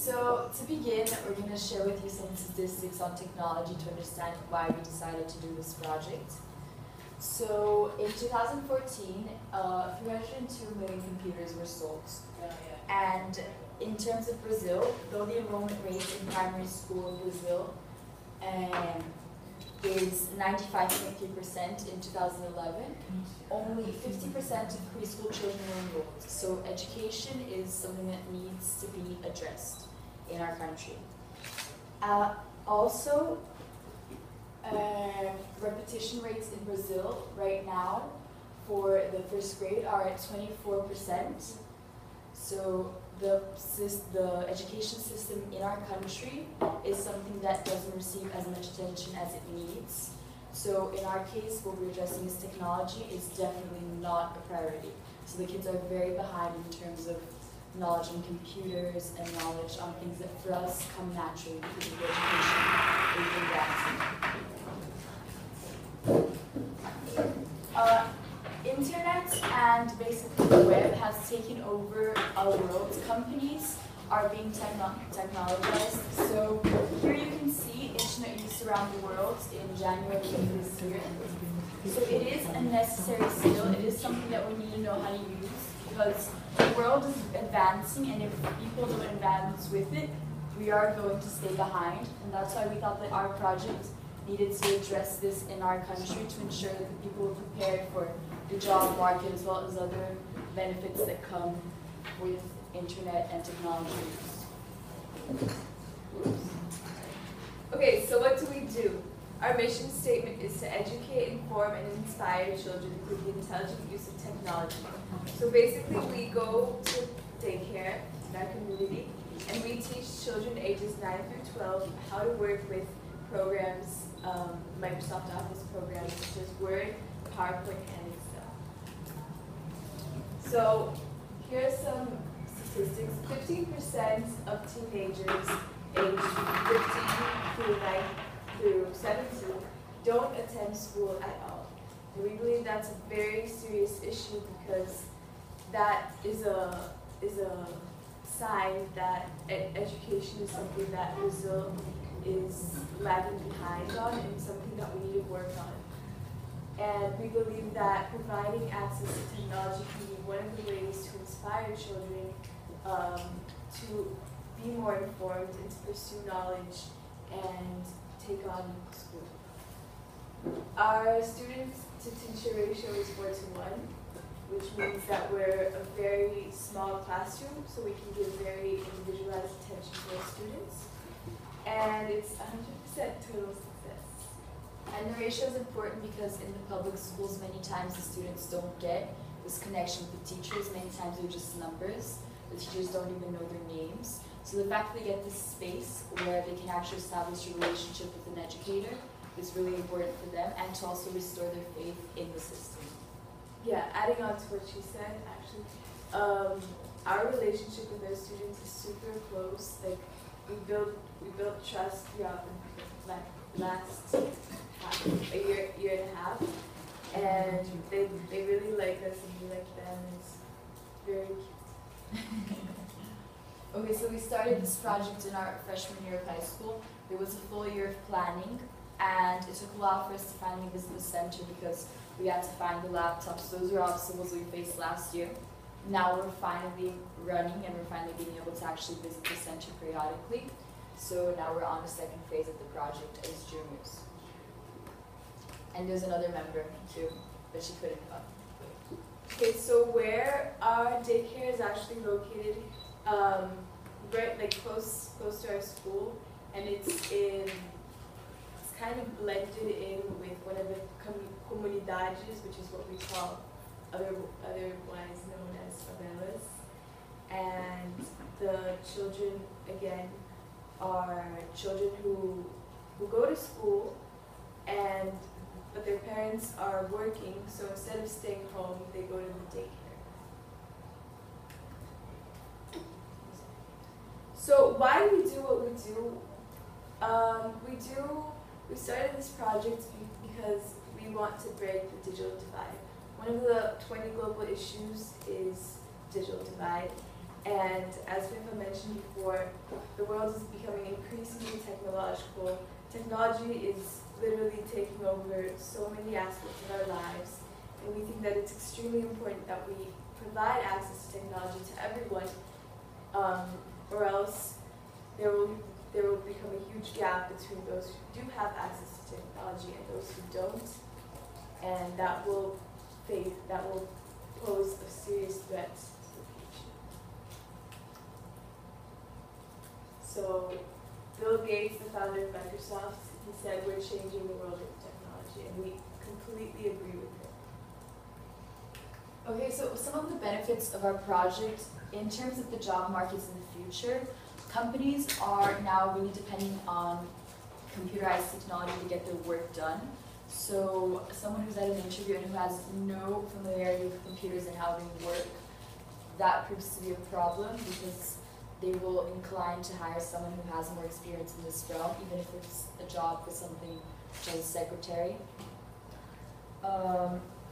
So to begin, we're going to share with you some statistics on technology to understand why we decided to do this project. So in 2014, 302 million computers were sold. And in terms of Brazil, though the enrollment rate in primary school in Brazil is 95.3% in 2011, only 50% of preschool children were enrolled. So education is something that needs to be addressed in our country. Also, repetition rates in Brazil right now for the first grade are at 24%. So the education system in our country is something that doesn't receive as much attention as it needs. So in our case, what we're addressing is technology is definitely not a priority. So the kids are very behind in terms of knowledge on computers and knowledge on things that for us come naturally because of the education we've been granted. Internet and basically the web has taken over our world. Companies are being technologized. So here you can see internet use around the world in January of this year. So it is a necessary skill. It is something that we need to know how to use because the world is advancing, and if people don't advance with it, we are going to stay behind. And that's why we thought that our project needed to address this in our country to ensure that the people were prepared for the job market as well as other benefits that come with internet and technology use. Okay, so what do we do? Our mission statement is to educate, inform, and inspire children through the intelligent use of technology. So basically we go to daycare in our community and we teach children ages 9 through 12 how to work with programs, Microsoft Office programs such as Word, PowerPoint, and Excel. So here are some statistics. 15% of teenagers aged 15 through 17 don't attend school at all. And we believe that's a very serious issue because that is a sign that education is something that Brazil is lagging behind on and something that we need to work on. And we believe that providing access to technology can be one of the ways to inspire children to be more informed and to pursue knowledge and take on school. Our student-to-teacher ratio is 4:1, which means that we're a very small classroom, so we can give very individualized attention to our students. And it's 100% total success. And the ratio is important because in the public schools, many times the students don't get this connection with the teachers. Many times they're just numbers. The teachers don't even know their names. So the fact that they get this space where they can actually establish a relationship with an educator is really important for them and to also restore their faith in the system. Yeah, adding on to what she said, actually, our relationship with our students is super close. Like we built trust throughout the last a year and a half, and they really like us and we like them. It's very cute. Okay, so we started this project in our freshman year of high school. There was a full year of planning, and it took a while for us to finally visit the center because we had to find the laptops. Those were obstacles we faced last year. Now we're finally running and we're finally being able to actually visit the center periodically. So now we're on the second phase of the project as juniors. And there's another member too, but she couldn't come. Okay, so where our daycare is actually located, right, like close to our school, and it's kind of blended in with one of the comunidades, which is what we call otherwise known as favelas. And the children, again, are children who go to school, but their parents are working, so instead of staying home, they go to the daycare. So why do we do what we do? We started this project because we want to break the digital divide. One of the 20 global issues is digital divide, And as Fifa mentioned before, the world is becoming increasingly technological. Technology is literally taking over so many aspects of our lives, and we think that it's extremely important that we provide access to technology to everyone, or else there will become a huge gap between those who do have access to technology and those who don't, and that will pose a serious threat to the future. So, Bill Gates, the founder of Microsoft, he said we're changing the world with technology, and we completely agree with him. Okay, so some of the benefits of our project in terms of the job markets in the future, companies are now really depending on computerized technology to get their work done. So someone who's at an interview and who has no familiarity with computers and how they work, that proves to be a problem because they will incline to hire someone who has more experience in this realm, even if it's a job for something such as a secretary.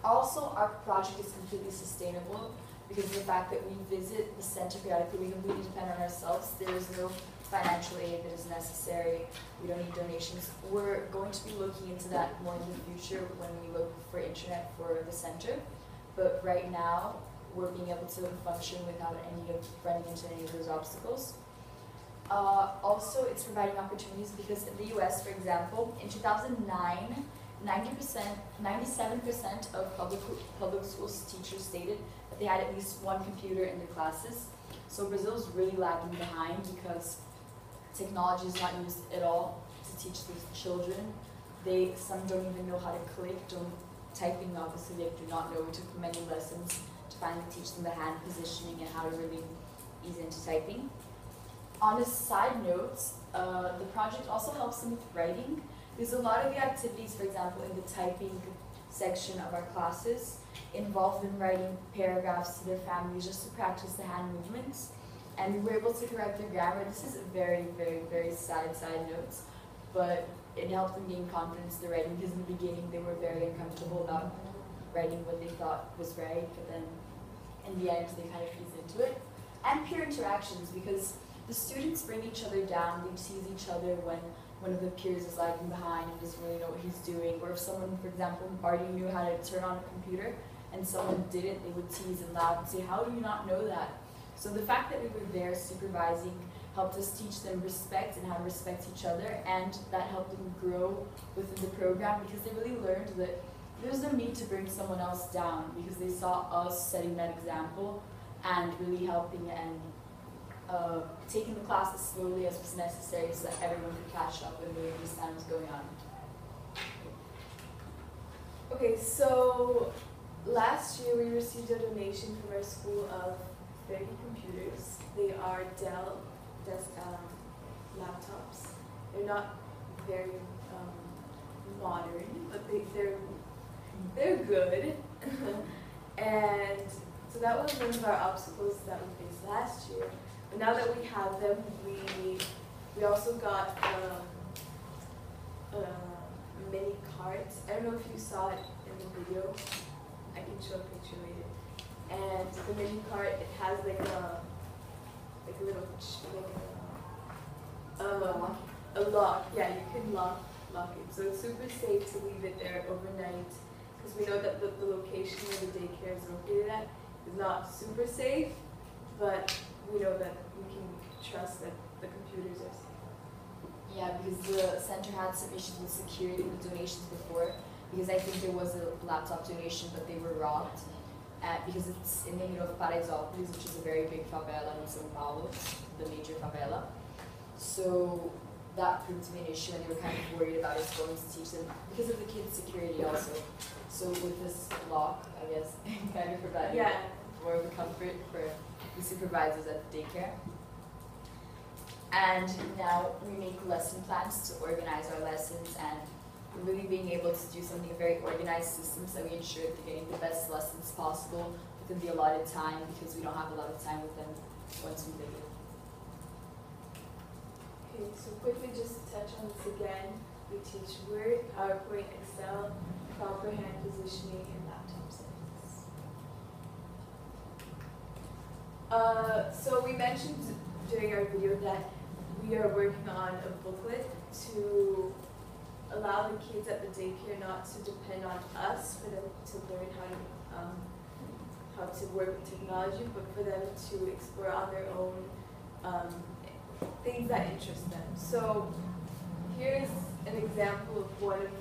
Also, our project is completely sustainable because of the fact that we visit the center periodically. We completely depend on ourselves. There is no financial aid that is necessary. We don't need donations. We're going to be looking into that more in the future when we look for internet for the center. But right now, we're being able to function without running into any of those obstacles. Also, it's providing opportunities because in the US, for example, in 2009, 97% of public schools teachers stated that they had at least one computer in their classes. So Brazil's really lagging behind because technology is not used at all to teach these children. Some don't even know how to click, typing obviously they do not know. We took many lessons to finally teach them the hand positioning and how to really ease into typing. On a side note, the project also helps them with writing. Because a lot of the activities, for example, in the typing section of our classes, involve them writing paragraphs to their families just to practice the hand movements. And we were able to correct their grammar. This is a very, very, very side note, but it helped them gain confidence in the writing because in the beginning they were very uncomfortable about writing what they thought was right, but then in the end they kind of eased into it. And peer interactions, because the students bring each other down, they tease each other when one of the peers is lagging behind and doesn't really know what he's doing, or if someone, for example, already knew how to turn on a computer and someone didn't, they would tease and laugh and say, how do you not know that? So the fact that we were there supervising helped us teach them respect and how to respect each other, and that helped them grow within the program because they really learned that there's no need to bring someone else down because they saw us setting that example and really helping and taking the class as slowly as was necessary so that everyone could catch up when the release time was going on. Okay, so last year we received a donation from our school of 30 computers. They are Dell laptops. They're not very modern, but they're good. And so that was one of our obstacles that we faced last year. But now that we have them, we also got mini carts. I don't know if you saw it in the video. I can show a picture later. And the mini cart, it has like a little a lock. Yeah, you can lock it. So it's super safe to leave it there overnight because we know that the location where the daycare is located at is not super safe, but we know that we can trust that the computers are safe. Yeah, because the center had some issues with security with donations before, because I think there was a laptop donation, but they were robbed. Because it's in the middle of Paraisópolis, which is a very big favela in São Paulo, the major favela. So that proved to be an issue, and they were kind of worried about us going to teach them because of the kids' security also. So with this lock, I guess, kind of provided more of a comfort for the supervisors at the daycare. And now we make lesson plans to organize our lessons and really being able to do something very organized system so we ensure that they're getting the best lessons possible within the allotted time because we don't have a lot of time with them once we visit. Okay, so quickly just to touch on this again, we teach Word, PowerPoint, Excel, proper hand positioning, and laptop settings. So we mentioned during our video that we are working on a booklet to allow the kids at the daycare not to depend on us for them to learn how to work with technology, but for them to explore on their own things that interest them. So here's an example of one of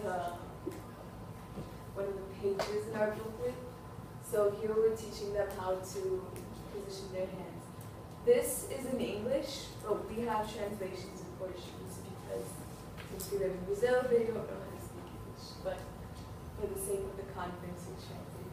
the pages in our booklet. So here we're teaching them how to position their hands. This is in English, but we have translations in Portuguese because since we live in Brazil, they don't know how to speak English. But for the sake of the conference, we translate it.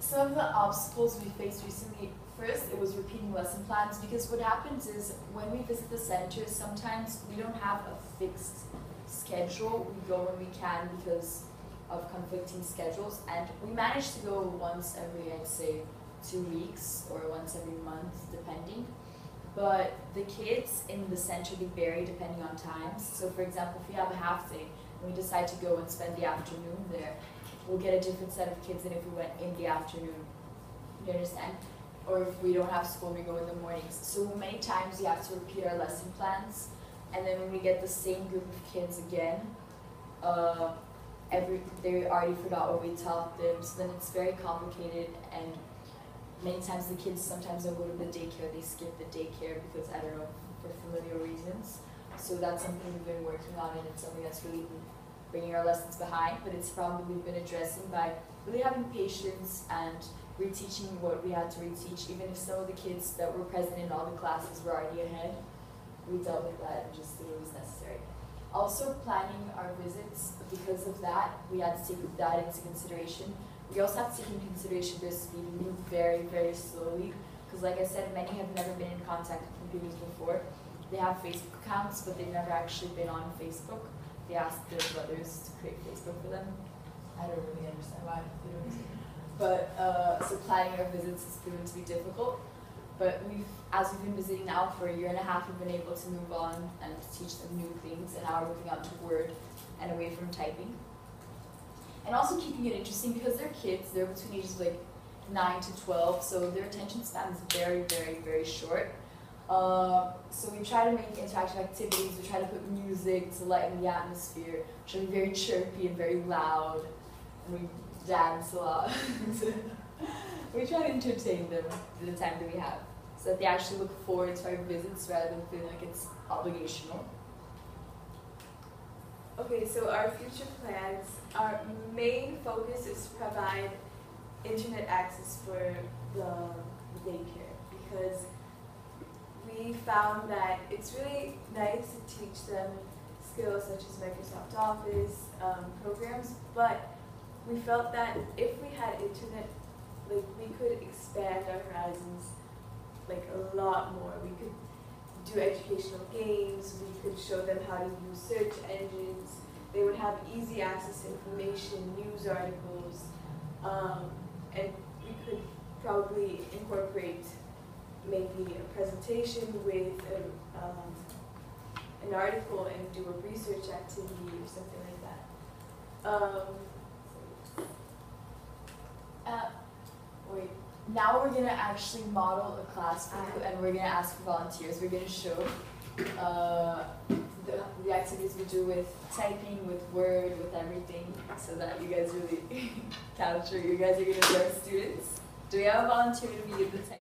Some of the obstacles we faced recently, first it was repeating lesson plans, because what happens is when we visit the center, sometimes we don't have a fixed schedule. We go when we can because of conflicting schedules, and we manage to go once every, I'd say, 2 weeks or once every month, depending. But the kids in the center, they vary depending on times. So for example, if we have a half day and we decide to go and spend the afternoon there, we'll get a different set of kids than if we went in the afternoon. You understand? Or if we don't have school, we go in the mornings. So many times we have to repeat our lesson plans, and then when we get the same group of kids again, they already forgot what we taught them, so then it's very complicated, and many times the kids sometimes don't go to the daycare, they skip the daycare because, I don't know, for familiar reasons. So that's something we've been working on, and it's something that's really been bringing our lessons behind, but it's probably we've been addressing by really having patience and reteaching what we had to reteach. Even if some of the kids that were present in all the classes were already ahead, we dealt with that and just did what was necessary. Also planning our visits, because of that, we had to take that into consideration. We also have to take into consideration their speed. We move very, very slowly, because like I said, many have never been in contact with computers before. They have Facebook accounts, but they've never actually been on Facebook. They asked their brothers to create Facebook for them. I don't really understand why they don't. But so planning our visits has proven to be difficult. But as we've been visiting now for 1.5 years, we've been able to move on and teach them new things, and now we're moving on to Word and away from typing. And also keeping it interesting, because they're kids, they're between ages like 9 to 12, so their attention span is very, very, very short. So we try to make interactive activities, we try to put music to lighten the atmosphere, we try to be very chirpy and very loud, and we dance a lot. We try to entertain them for the time that we have, so that they actually look forward to our visits rather than feeling like it's obligational. Okay, so our future plans, our main focus is to provide internet access for the daycare, because we found that it's really nice to teach them skills such as Microsoft Office programs, but we felt that if we had internet, like, we could expand our horizons like a lot more. We could do educational games, we could show them how to use search engines, they would have easy access to information, news articles, and we could probably incorporate maybe a presentation with an article and do a research activity or something like that. Now we're going to actually model a class for you, and we're going to ask for volunteers. We're going to show the activities we do with typing, with Word, with everything, so that you guys really capture. You guys are going to be our students. Do we have a volunteer to be the type?